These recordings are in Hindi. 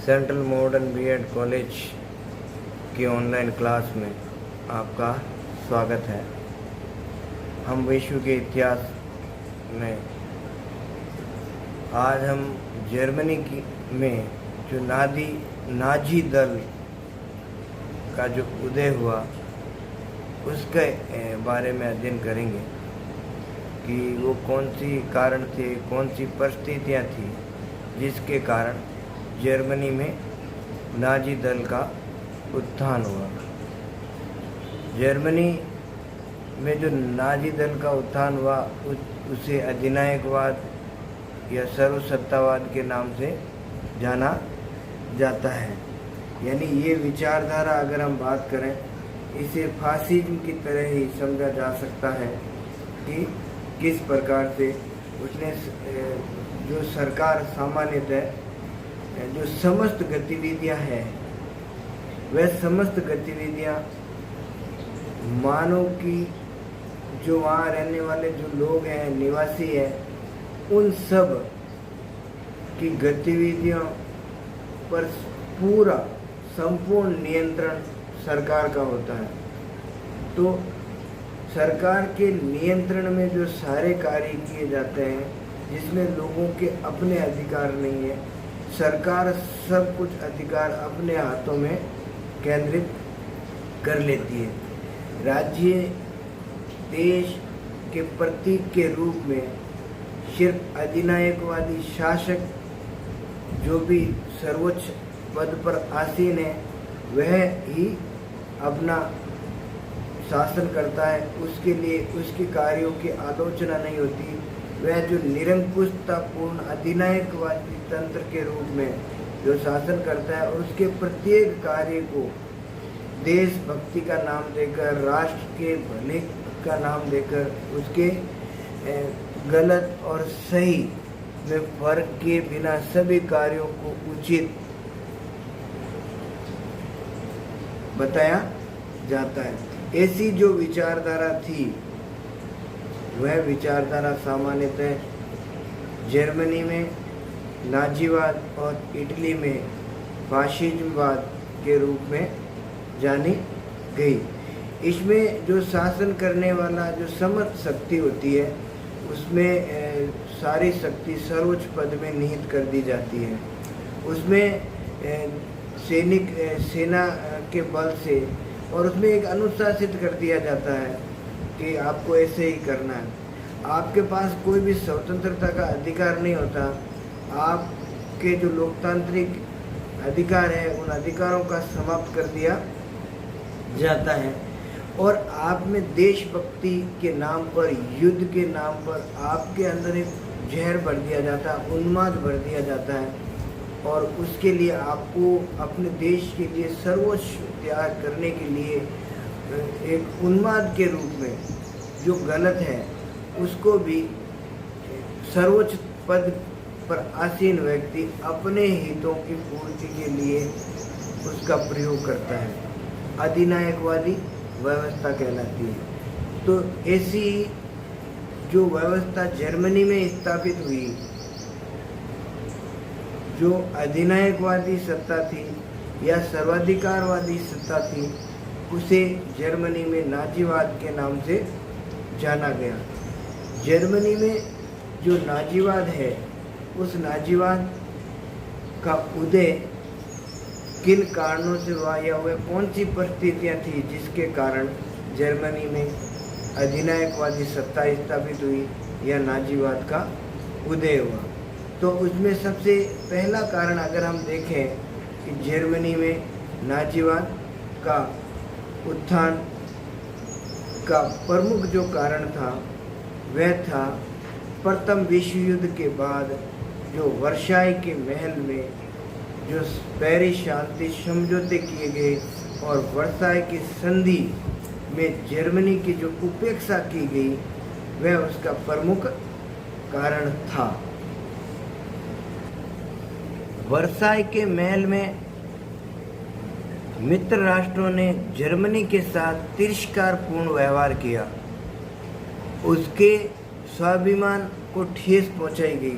सेंट्रल मॉडर्न बीएड कॉलेज की ऑनलाइन क्लास में आपका स्वागत है। हम विश्व के इतिहास में आज हम जर्मनी में जो नाजी दल का जो उदय हुआ उसके बारे में अध्ययन करेंगे कि वो कौन सी कारण थे, कौन सी परिस्थितियाँ थी जिसके कारण जर्मनी में नाजी दल का उत्थान हुआ। जर्मनी में जो नाजी दल का उत्थान हुआ उसे अधिनायकवाद या सर्वसत्तावाद के नाम से जाना जाता है। यानी ये विचारधारा अगर हम बात करें, इसे फासिज्म की तरह ही समझा जा सकता है कि किस प्रकार से उसने जो सरकार सामान्यतः जो समस्त गतिविधियां हैं वह समस्त गतिविधियां मानव की जो वहाँ रहने वाले जो लोग हैं, निवासी हैं, उन सब की गतिविधियों पर पूरा संपूर्ण नियंत्रण सरकार का होता है। तो सरकार के नियंत्रण में जो सारे कार्य किए जाते हैं जिसमें लोगों के अपने अधिकार नहीं है, सरकार सब कुछ अधिकार अपने हाथों में केंद्रित कर लेती है। राज्य देश के प्रतीक के रूप में सिर्फ अधिनायकवादी शासक जो भी सर्वोच्च पद पर आसीन है वह ही अपना शासन करता है। उसके लिए उसके कार्यों की आलोचना नहीं होती। वह जो निरंकुशतापूर्ण अधिनायकवादी तंत्र के रूप में जो शासन करता है, उसके प्रत्येक कार्य को देशभक्ति का नाम देकर, राष्ट्र के भले का नाम देकर, उसके गलत और सही में फर्क के बिना सभी कार्यों को उचित बताया जाता है। ऐसी जो विचारधारा थी वह विचारधारा सामान्यतः जर्मनी में नाजीवाद और इटली में फाशिज्मवाद के रूप में जानी गई। इसमें जो शासन करने वाला जो समस्त शक्ति होती है उसमें सारी शक्ति सर्वोच्च पद में निहित कर दी जाती है। उसमें सेना के बल से और उसमें एक अनुशासित कर दिया जाता है कि आपको ऐसे ही करना है। आपके पास कोई भी स्वतंत्रता का अधिकार नहीं होता। आपके जो लोकतांत्रिक अधिकार है उन अधिकारों का समाप्त कर दिया जाता है और आप में देशभक्ति के नाम पर, युद्ध के नाम पर आपके अंदर एक जहर भर दिया जाता है, उन्माद भर दिया जाता है और उसके लिए आपको अपने देश के लिए सर्वोच्च त्याग करने के लिए एक उन्माद के रूप में जो गलत है उसको भी सर्वोच्च पद पर आसीन व्यक्ति अपने हितों की पूर्ति के लिए उसका प्रयोग करता है। अधिनायकवादी व्यवस्था कहलाती है। तो ऐसी जो व्यवस्था जर्मनी में स्थापित हुई, जो अधिनायकवादी सत्ता थी या सर्वाधिकारवादी सत्ता थी, उसे जर्मनी में नाजीवाद के नाम से जाना गया। जर्मनी में जो नाजीवाद है उस नाजीवाद का उदय किन कारणों से हुआ या वह कौन सी परिस्थितियाँ थी जिसके कारण जर्मनी में अधिनायकवादी सत्ता स्थापित हुई या नाजीवाद का उदय हुआ। तो उसमें सबसे पहला कारण अगर हम देखें कि जर्मनी में नाजीवाद का उत्थान का प्रमुख जो कारण था वह था प्रथम विश्व युद्ध के बाद जो वर्साई के महल में जो पेरिस शांति समझौते किए गए और वर्साई की संधि में जर्मनी की जो उपेक्षा की गई वह उसका प्रमुख कारण था। वर्साई के महल में मित्र राष्ट्रों ने जर्मनी के साथ तिरस्कारपूर्ण व्यवहार किया, उसके स्वाभिमान को ठेस पहुंचाई गई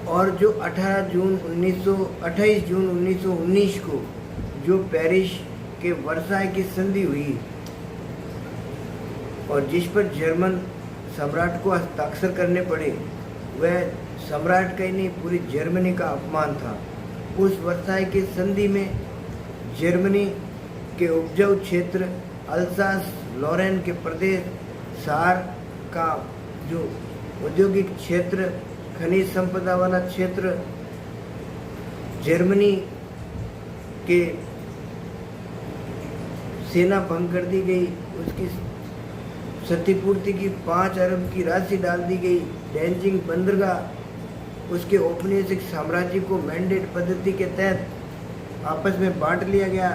और जो 28 जून 1919 को जो पेरिस के वर्साई की संधि हुई और जिस पर जर्मन सम्राट को हस्ताक्षर करने पड़े, वह सम्राट का ही नहीं पूरी जर्मनी का अपमान था। उस वर्साई की संधि में जर्मनी के उपजाऊ क्षेत्र अल्सास लॉरेन के प्रदेश, सार का जो औद्योगिक क्षेत्र, खनिज संपदा वाला क्षेत्र, जर्मनी के सेना भंग कर दी गई, उसकी क्षतिपूर्ति की 5 अरब की राशि डाल दी गई। डैंजिंग बंदरगाह उसके औपनिवेशिक साम्राज्य को मैंडेट पद्धति के तहत आपस में बांट लिया गया।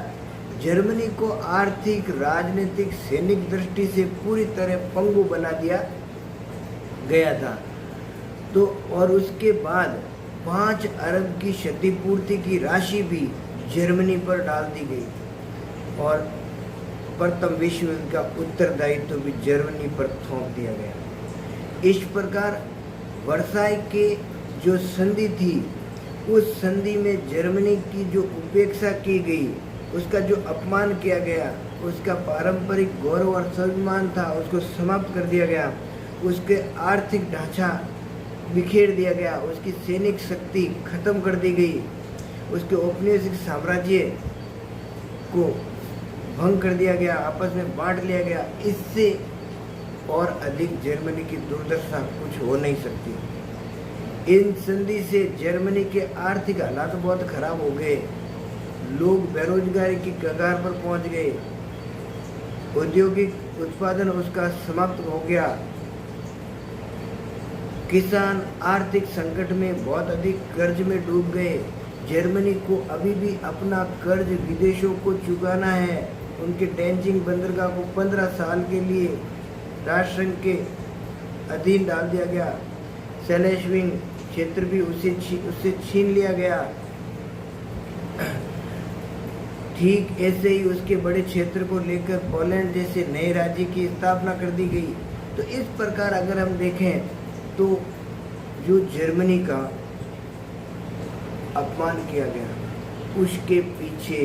जर्मनी को आर्थिक, राजनीतिक, सैनिक दृष्टि से पूरी तरह पंगु बना दिया गया था। तो और उसके बाद 5 अरब की क्षतिपूर्ति की राशि भी जर्मनी पर डाल दी गई और प्रथम विश्व युद्ध का उत्तरदायित्व भी जर्मनी पर थोप दिया गया। इस प्रकार वर्साई के जो संधि थी, उस संधि में जर्मनी की जो उपेक्षा की गई, उसका जो अपमान किया गया, उसका पारंपरिक गौरव और सम्मान था, उसको समाप्त कर दिया गया। उसके आर्थिक ढांचा बिखेर दिया गया, उसकी सैनिक शक्ति खत्म कर दी गई, उसके औपनिवेशिक साम्राज्य को भंग कर दिया गया, आपस में बांट लिया गया। इससे और अधिक जर्मनी की दुर्दशा कुछ हो नहीं सकती। इन संधि से जर्मनी के आर्थिक हालात बहुत खराब हो गए, लोग बेरोजगारी की कगार पर पहुंच गए, औद्योगिक उत्पादन उसका समाप्त हो गया, किसान आर्थिक संकट में बहुत अधिक कर्ज में डूब गए। जर्मनी को अभी भी अपना कर्ज विदेशों को चुकाना है। उनके डैंजिंग बंदरगाह को 15 साल के लिए राष्ट्रसंघ के अधीन डाल दिया गया। सेलेस्विंग क्षेत्र भी उससे छीन लिया गया। ठीक ऐसे ही उसके बड़े क्षेत्र को लेकर पोलैंड जैसे नए राज्य की स्थापना कर दी गई। तो इस प्रकार अगर हम देखें तो जो जर्मनी का अपमान किया गया, उसके पीछे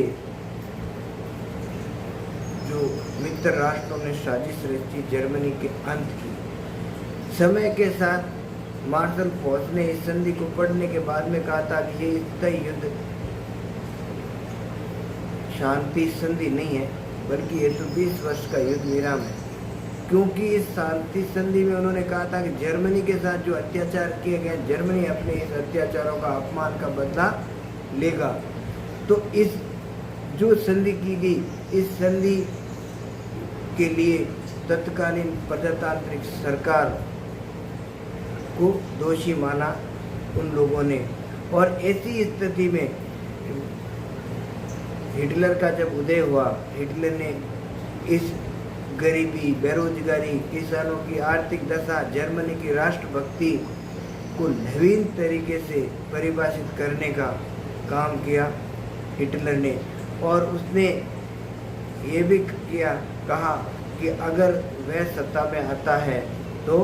जो मित्र राष्ट्रों ने साजिश रची जर्मनी के अंत की। समय के साथ मार्शल फोर्स ने इस संधि को पढ़ने के बाद में कहा था कि ये स्थायी युद्ध शांति संधि नहीं है, बल्कि ये तो 20 वर्ष का युद्ध विराम है। क्योंकि इस शांति संधि में उन्होंने कहा था कि जर्मनी के साथ जो अत्याचार किए गए, जर्मनी अपने इस अत्याचारों का, अपमान का बदला लेगा। तो इस जो संधि की गई, इस संधि के लिए तत्कालीन प्रजातांत्रिक सरकार को दोषी माना उन लोगों ने। और ऐसी स्थिति में हिटलर का जब उदय हुआ, हिटलर ने इस गरीबी, बेरोजगारी, किसानों की आर्थिक दशा, जर्मनी की राष्ट्रभक्ति को नवीन तरीके से परिभाषित करने का काम किया हिटलर ने। और उसने ये भी कहा कि अगर वह सत्ता में आता है तो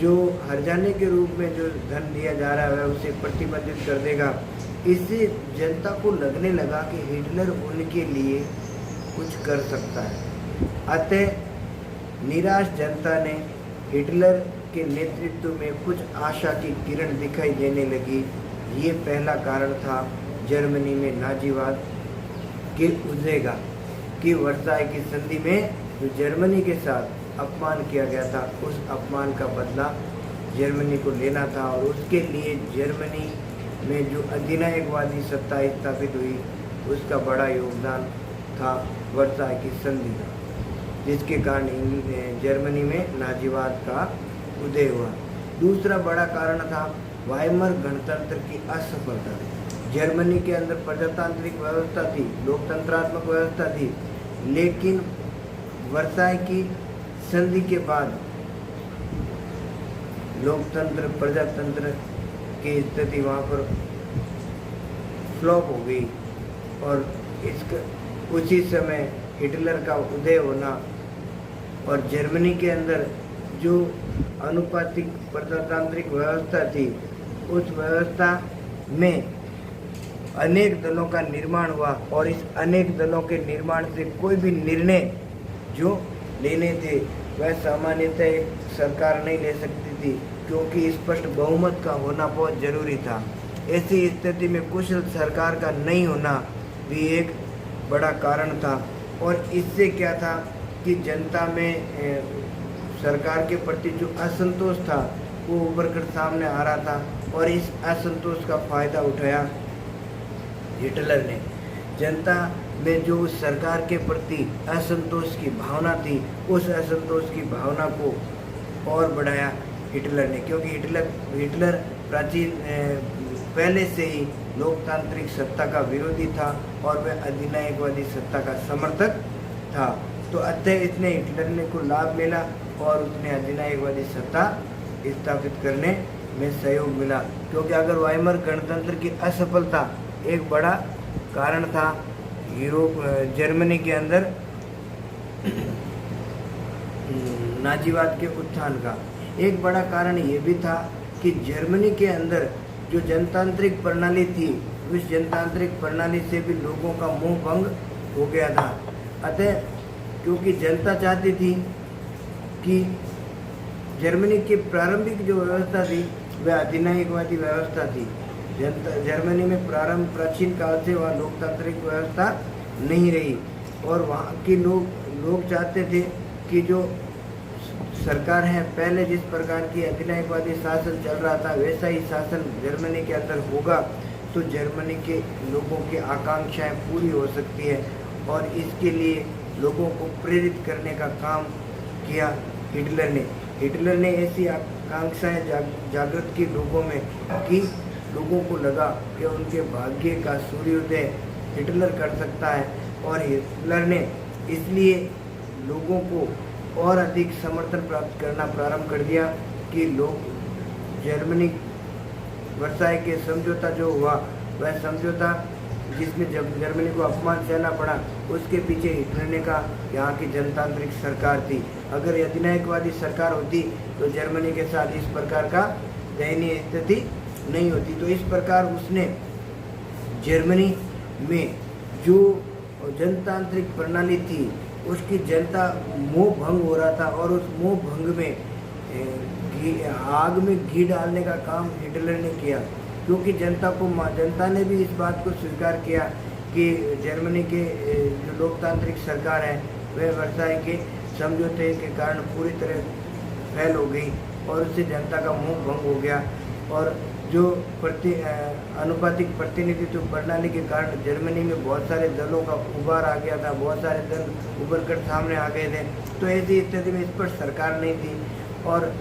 जो हर्जाने के रूप में जो धन दिया जा रहा है वह उसे प्रतिबंधित कर देगा। इससे जनता को लगने लगा कि हिटलर उनके लिए कुछ कर सकता है। अतः निराश जनता ने हिटलर के नेतृत्व में कुछ आशा की किरण दिखाई देने लगी। ये पहला कारण था जर्मनी में नाजीवाद के उदय का, कि वर्साई की संधि में जो जर्मनी के साथ अपमान किया गया था, उस अपमान का बदला जर्मनी को लेना था। और उसके लिए जर्मनी में जो अधिनायकवादी सत्ता स्थापित हुई, उसका बड़ा योगदान था वर्साई की संधि का, जिसके कारण जर्मनी में नाजीवाद का उदय हुआ। दूसरा बड़ा कारण था वाइमर गणतंत्र की असफलता। जर्मनी के अंदर प्रजातांत्रिक व्यवस्था थी, लोकतंत्रात्मक व्यवस्था थी, लेकिन वर्साई की संधि के बाद लोकतंत्र, प्रजातंत्र की स्थिति वहाँ पर फ्लॉप हो गई। और इसका उसी समय हिटलर का उदय होना और जर्मनी के अंदर जो अनुपातिक प्रजातांत्रिक व्यवस्था थी उस व्यवस्था में अनेक दलों का निर्माण हुआ और इस अनेक दलों के निर्माण से कोई भी निर्णय जो लेने थे वह सामान्यतः एक सरकार नहीं ले सकती थी, क्योंकि स्पष्ट बहुमत का होना बहुत जरूरी था। ऐसी स्थिति में कुशल सरकार का नहीं होना भी एक बड़ा कारण था। और इससे क्या था कि जनता में सरकार के प्रति जो असंतोष था वो उभर कर सामने आ रहा था और इस असंतोष का फायदा उठाया हिटलर ने। जनता में जो उस सरकार के प्रति असंतोष की भावना थी, उस असंतोष की भावना को और बढ़ाया हिटलर ने, क्योंकि हिटलर प्राचीन पहले से ही लोकतांत्रिक सत्ता का विरोधी था और वह अधिनायकवादी सत्ता का समर्थक था। तो अतः इसने हिटलर ने को लाभ मिला और उसने अधिनायकवादी सत्ता स्थापित करने में सहयोग मिला, क्योंकि अगर वाइमर गणतंत्र की असफलता एक बड़ा कारण था जर्मनी के अंदर नाजीवाद के उत्थान का, एक बड़ा कारण ये भी था कि जर्मनी के अंदर जो जनतांत्रिक प्रणाली थी, उस जनतांत्रिक प्रणाली से भी लोगों का मोह भंग हो गया था। अतः क्योंकि जनता चाहती थी कि जर्मनी की प्रारंभिक जो व्यवस्था थी वह अधिनायकवादी व्यवस्था थी। जर्मनी में प्राचीन काल से वह लोकतांत्रिक व्यवस्था नहीं रही और वहाँ के लोग चाहते थे कि जो सरकार है, पहले जिस प्रकार की अधिनायकवादी शासन चल रहा था वैसा ही शासन जर्मनी के अंदर होगा तो जर्मनी के लोगों की आकांक्षाएं पूरी हो सकती है। और इसके लिए लोगों को प्रेरित करने का काम किया हिटलर ने ऐसी आकांक्षाएं जागृत की लोगों में कि लोगों को लगा कि उनके भाग्य का सूर्योदय हिटलर कर सकता है। और हिटलर ने इसलिए लोगों को और अधिक समर्थन प्राप्त करना प्रारंभ कर दिया कि लोग जर्मनी वर्साई के समझौता जो हुआ वह समझौता जिसमें जब जर्मनी को अपमान सहना पड़ा, उसके पीछे हिटलर ने कहा यहाँ की जनतांत्रिक सरकार थी। अगर अधिनायकवादी सरकार होती तो जर्मनी के साथ इस प्रकार का दयनीय स्थिति नहीं होती। तो इस प्रकार उसने जर्मनी में जो जनतांत्रिक प्रणाली थी उसकी जनता मोह भंग हो रहा था और उस मोह भंग में आग में घी डालने का काम हिटलर ने किया, क्योंकि जनता ने भी इस बात को स्वीकार किया कि जर्मनी के जो लोकतांत्रिक सरकार है वह वर्साई के समझौते के कारण पूरी तरह फैल हो गई और उससे जनता का मोह भंग हो गया। और जो अनुपातिक प्रतिनिधित्व प्रणाली के कारण जर्मनी में बहुत सारे दलों का उभार आ गया था, बहुत सारे दल उभर कर सामने आ गए थे। तो ऐसी स्थिति में इस पर सरकार नहीं थी और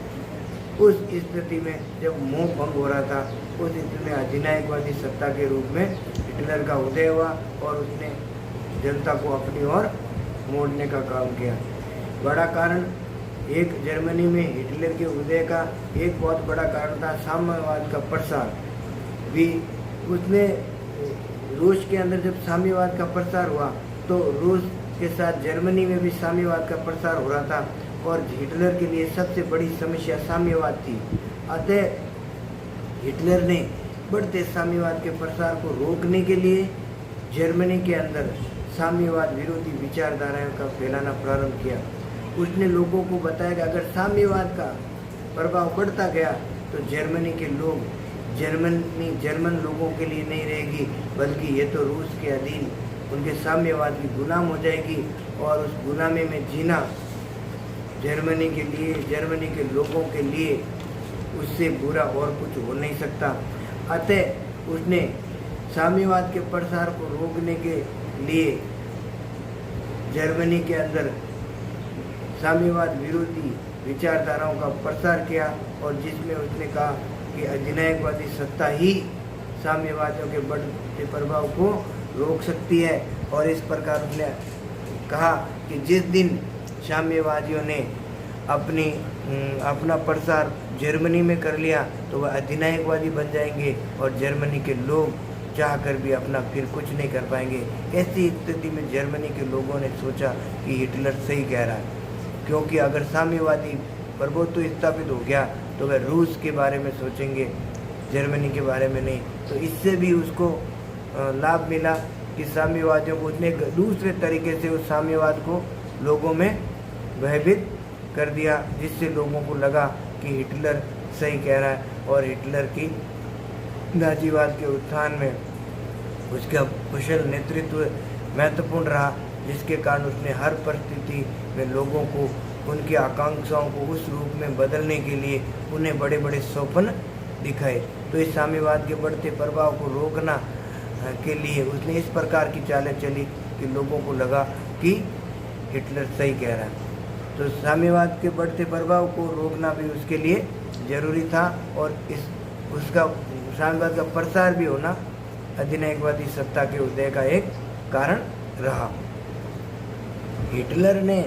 उस स्थिति में जब मोह भंग हो रहा था उस स्थिति में अधिनायकवादी सत्ता के रूप में हिटलर का उदय हुआ और उसने जनता को अपनी ओर मोड़ने का काम किया। बड़ा कारण एक जर्मनी में हिटलर के उदय का एक बहुत बड़ा कारण था साम्यवाद का प्रसार भी। उसने रूस के अंदर जब साम्यवाद का प्रसार हुआ तो रूस के साथ जर्मनी में भी साम्यवाद का प्रसार हो रहा था और हिटलर के लिए सबसे बड़ी समस्या साम्यवाद थी। अतः हिटलर ने बढ़ते साम्यवाद के प्रसार को रोकने के लिए जर्मनी के अंदर साम्यवाद विरोधी विचारधाराओं का फैलाना प्रारंभ किया। उसने लोगों को बताया कि अगर साम्यवाद का प्रभाव बढ़ता गया तो जर्मनी के लोग जर्मन लोगों के लिए नहीं रहेगी, बल्कि ये तो रूस के अधीन उनके साम्यवाद की गुलाम हो जाएगी और उस गुलामी में जीना जर्मनी के लोगों के लिए उससे बुरा और कुछ हो नहीं सकता। अतः उसने साम्यवाद के प्रसार को रोकने के लिए जर्मनी के अंदर साम्यवाद विरोधी विचारधाराओं का प्रसार किया और जिसमें उसने कहा कि अधिनायकवादी सत्ता ही साम्यवादियों के बढ़ते प्रभाव को रोक सकती है। और इस प्रकार उसने कहा कि जिस दिन साम्यवादियों ने अपना प्रसार जर्मनी में कर लिया तो वह अधिनायकवादी बन जाएंगे और जर्मनी के लोग चाहकर भी अपना फिर कुछ नहीं कर पाएंगे। ऐसी स्थिति में जर्मनी के लोगों ने सोचा कि हिटलर सही कह रहा है, क्योंकि अगर साम्यवादी प्रभुत्व स्थापित हो गया तो वह रूस के बारे में सोचेंगे जर्मनी के बारे में नहीं। तो इससे भी उसको लाभ मिला कि साम्यवादियों को उसने एक दूसरे तरीके से उस साम्यवाद को लोगों में भयभीत कर दिया, जिससे लोगों को लगा कि हिटलर सही कह रहा है। और हिटलर की नाजीवाद के उत्थान में उसका कुशल नेतृत्व महत्वपूर्ण रहा, जिसके कारण उसने हर परिस्थिति में लोगों को उनकी आकांक्षाओं को उस रूप में बदलने के लिए उन्हें बड़े बड़े स्वप्न दिखाए। तो इस साम्यवाद के बढ़ते प्रभाव को रोकना के लिए उसने इस प्रकार की चालें चली कि लोगों को लगा कि हिटलर सही कह रहा है। तो साम्यवाद के बढ़ते प्रभाव को रोकना भी उसके लिए जरूरी था, और उसका साम्यवाद का प्रसार भी होना अधिनायकवादी सत्ता के उदय का एक कारण रहा। हिटलर ने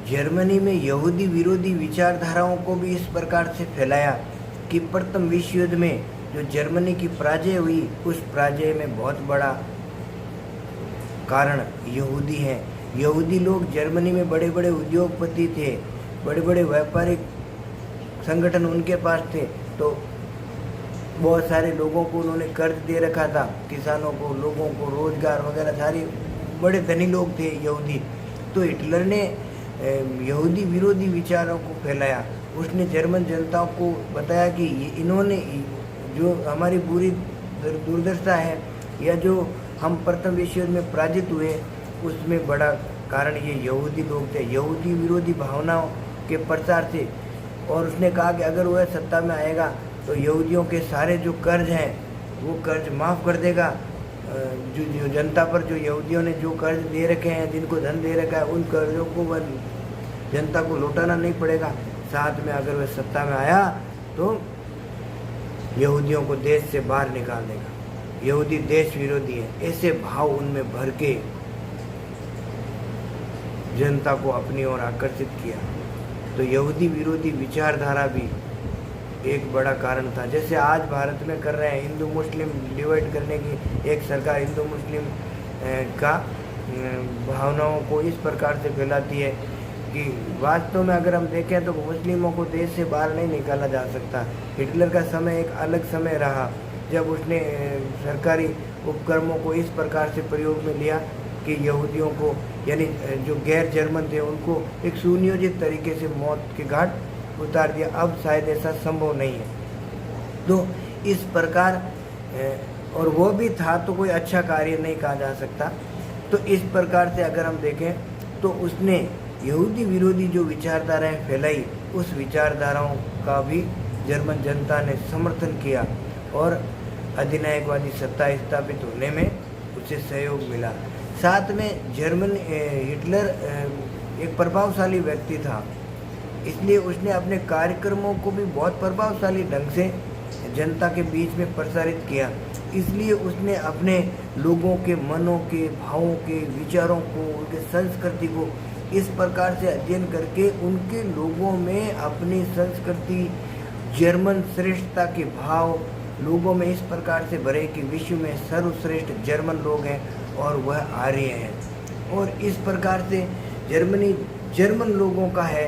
जर्मनी में यहूदी विरोधी विचारधाराओं को भी इस प्रकार से फैलाया कि प्रथम विश्व युद्ध में जो जर्मनी की पराजय हुई, उस पराजय में बहुत बड़ा कारण यहूदी हैं। यहूदी लोग जर्मनी में बड़े बड़े उद्योगपति थे, बड़े बड़े व्यापारिक संगठन उनके पास थे। तो बहुत सारे लोगों को उन्होंने कर्ज दे रखा था, किसानों को, लोगों को रोजगार वगैरह, सारे बड़े धनी लोग थे यहूदी। तो हिटलर ने यहूदी विरोधी विचारों को फैलाया। उसने जर्मन जनताओं को बताया कि इन्होंने जो हमारी बुरी दुर्दशा है, या जो हम प्रथम विश्व युद्ध में पराजित हुए, उसमें बड़ा कारण ये यहूदी लोग थे, यहूदी विरोधी भावनाओं के प्रचार से। और उसने कहा कि अगर वह सत्ता में आएगा तो यहूदियों के सारे जो कर्ज हैं वो कर्ज माफ़ कर देगा। जो जनता पर जो यहूदियों ने जो कर्ज दे रखे हैं, जिनको धन दे रखा है, उन कर्जों को वह जनता को लौटाना नहीं पड़ेगा। साथ में अगर वह सत्ता में आया तो यहूदियों को देश से बाहर निकाल देगा, यहूदी देश विरोधी है। ऐसे भाव उनमें भर के जनता को अपनी ओर आकर्षित किया। तो यहूदी विरोधी विचारधारा भी एक बड़ा कारण था। जैसे आज भारत में कर रहे हैं, हिंदू मुस्लिम डिवाइड करने की एक सरकार हिंदू मुस्लिम का भावनाओं को इस प्रकार से फैलाती है कि वास्तव में अगर हम देखें तो मुस्लिमों को देश से बाहर नहीं निकाला जा सकता। हिटलर का समय एक अलग समय रहा, जब उसने सरकारी उपक्रमों को इस प्रकार से प्रयोग में लिया कि यहूदियों को, यानी जो गैर जर्मन थे, उनको एक सुनियोजित तरीके से मौत के घाट उतार दिया। अब शायद ऐसा संभव नहीं है। तो इस प्रकार, और वो भी था तो कोई अच्छा कार्य नहीं कहा जा सकता। तो इस प्रकार से अगर हम देखें तो उसने यहूदी विरोधी जो विचारधाराएं फैलाई, उस विचारधाराओं का भी जर्मन जनता ने समर्थन किया और अधिनायकवादी सत्ता स्थापित होने में उसे सहयोग मिला। साथ में हिटलर एक प्रभावशाली व्यक्ति था, इसलिए उसने अपने कार्यक्रमों को भी बहुत प्रभावशाली ढंग से जनता के बीच में प्रसारित किया। इसलिए उसने अपने लोगों के मनों के, भावों के, विचारों को, उनके संस्कृति को इस प्रकार से अध्ययन करके उनके लोगों में अपनी संस्कृति, जर्मन श्रेष्ठता के भाव लोगों में इस प्रकार से भरे कि विश्व में सर्वश्रेष्ठ जर्मन लोग हैं और वह आर्य हैं। और इस प्रकार से जर्मनी जर्मन लोगों का है,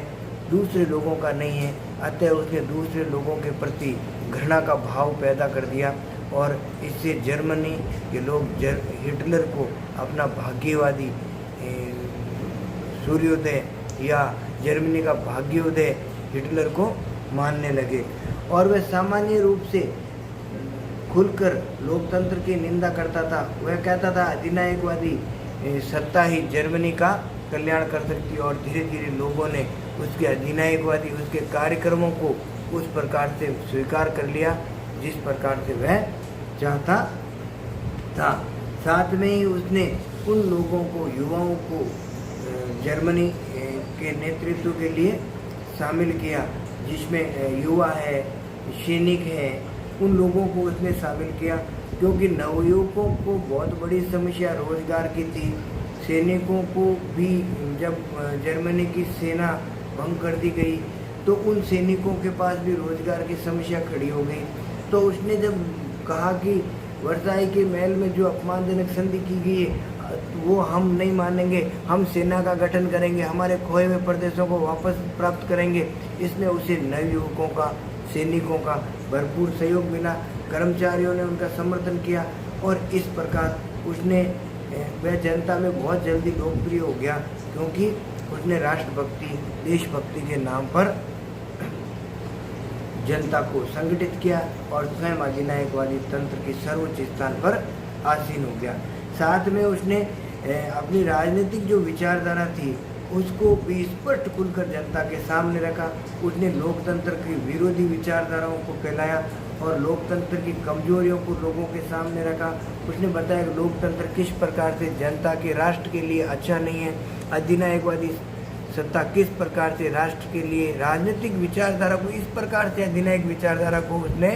दूसरे लोगों का नहीं है। अतः उसने दूसरे लोगों के प्रति घृणा का भाव पैदा कर दिया और इससे जर्मनी के लोग हिटलर को अपना भाग्यवादी सूर्योदय या जर्मनी का भाग्योदय हिटलर को मानने लगे। और वह सामान्य रूप से खुलकर लोकतंत्र की निंदा करता था। वह कहता था अधिनायकवादी सत्ता ही जर्मनी का कल्याण कर सकती है, और धीरे धीरे लोगों ने उसके अधिनायकवादी, उसके कार्यक्रमों को उस प्रकार से स्वीकार कर लिया जिस प्रकार से वह चाहता था। साथ में ही उसने उन लोगों को, युवाओं को जर्मनी के नेतृत्व के लिए शामिल किया, जिसमें युवा है, सैनिक है, उन लोगों को उसने शामिल किया, क्योंकि नवयुवकों को बहुत बड़ी समस्या रोजगार की थी। सैनिकों को भी जब जर्मनी की सेना भंग कर दी गई तो उन सैनिकों के पास भी रोजगार की समस्या खड़ी हो गई। तो उसने जब कहा कि वर्साई के महल में जो अपमानजनक संधि की गई है वो हम नहीं मानेंगे, हम सेना का गठन करेंगे, हमारे खोए हुए प्रदेशों को वापस प्राप्त करेंगे, इसने उसे नवयुवकों का, सैनिकों का भरपूर सहयोग मिला, कर्मचारियों ने उनका समर्थन किया और इस प्रकार उसने वह जनता में बहुत जल्दी लोकप्रिय हो गया, क्योंकि उसने राष्ट्रभक्ति, देशभक्ति के नाम पर जनता को संगठित किया और स्वयं अधिनायकवादी तंत्र के सर्वोच्च स्थान पर आसीन हो गया। साथ में उसने अपनी राजनीतिक जो विचारधारा थी उसको भी स्पष्ट खुलकर जनता के सामने रखा। उसने लोकतंत्र की विरोधी विचारधाराओं को फैलाया और लोकतंत्र की कमजोरियों को लोगों के सामने रखा। उसने बताया कि लोकतंत्र किस प्रकार से जनता के, राष्ट्र के लिए अच्छा नहीं है, अधिनायकवादी सत्ता किस प्रकार से राष्ट्र के लिए, राजनीतिक विचारधारा को इस प्रकार से, अधिनायक विचारधारा को उसने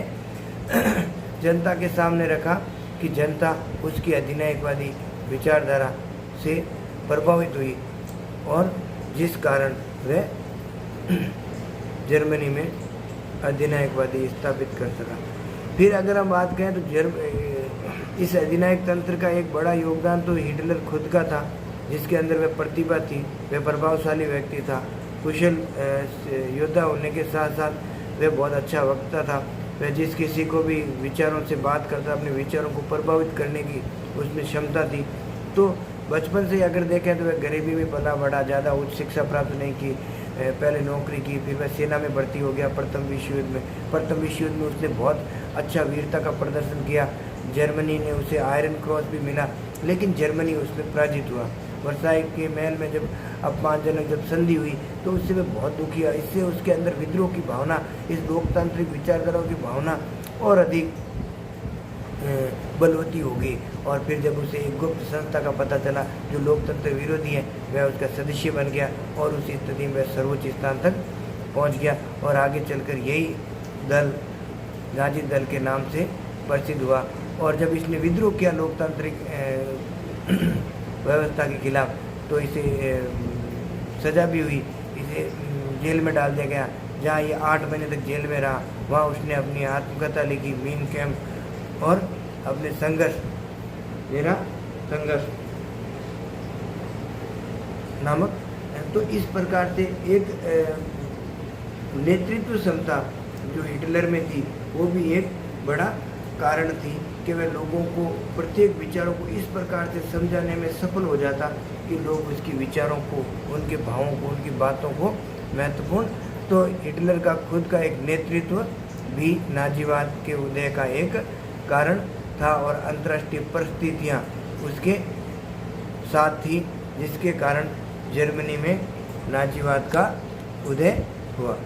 जनता के सामने रखा कि जनता उसकी अधिनायकवादी विचारधारा से प्रभावित हुई और जिस कारण वह जर्मनी में अधिनायकवादी स्थापित कर सका। फिर अगर हम बात करें तो इस अधिनायक तंत्र का एक बड़ा योगदान तो हिटलर खुद का था, जिसके अंदर वह प्रतिभा थी, वह प्रभावशाली व्यक्ति था, कुशल योद्धा होने के साथ साथ वह बहुत अच्छा वक्ता था। वह जिस किसी को भी विचारों से बात करता, अपने विचारों को प्रभावित करने की उसमें क्षमता थी। तो बचपन से अगर देखें तो वह गरीबी में पला बढ़ा, ज़्यादा उच्च शिक्षा प्राप्त नहीं की, पहले नौकरी की, फिर वह सेना में भर्ती हो गया प्रथम विश्व युद्ध में। प्रथम विश्व युद्ध में उसने बहुत अच्छा वीरता का प्रदर्शन किया। जर्मनी ने उसे आयरन क्रॉस भी मिला, लेकिन जर्मनी उसमें पराजित हुआ। वर्साई के महल में जब अपमानजनक जब संधि हुई तो उससे वह बहुत दुखी हुआ। इससे उसके अंदर विद्रोह की भावना, इस लोकतांत्रिक विचारधाराओं की भावना और अधिक बलवती हो गई। और फिर जब उसे एक गुप्त संस्था का पता चला जो लोकतंत्र विरोधी है, वह उसका सदस्य बन गया और उसी स्थिति में वह सर्वोच्च स्थान तक पहुंच गया और आगे चलकर यही दल नाजी दल के नाम से प्रसिद्ध हुआ। और जब इसने विद्रोह किया लोकतांत्रिक व्यवस्था के खिलाफ तो इसे सज़ा भी हुई, इसे जेल में डाल दिया गया, जहाँ ये 8 महीने तक जेल में रहा। वहाँ उसने अपनी आत्मकथा लिखी, मीन कैम्प, और अपने संघर्ष, मेरा संघर्ष नामक। तो इस प्रकार से एक नेतृत्व क्षमता जो हिटलर में थी वो भी एक बड़ा कारण थी कि वह लोगों को प्रत्येक विचारों को इस प्रकार से समझाने में सफल हो जाता कि लोग उसकी विचारों को, उनके भावों को, उनकी बातों को महत्वपूर्ण। तो हिटलर का खुद का एक नेतृत्व भी नाजीवाद के उदय का एक कारण था और अंतर्राष्ट्रीय परिस्थितियाँ उसके साथ थी, जिसके कारण जर्मनी में नाजीवाद का उदय हुआ।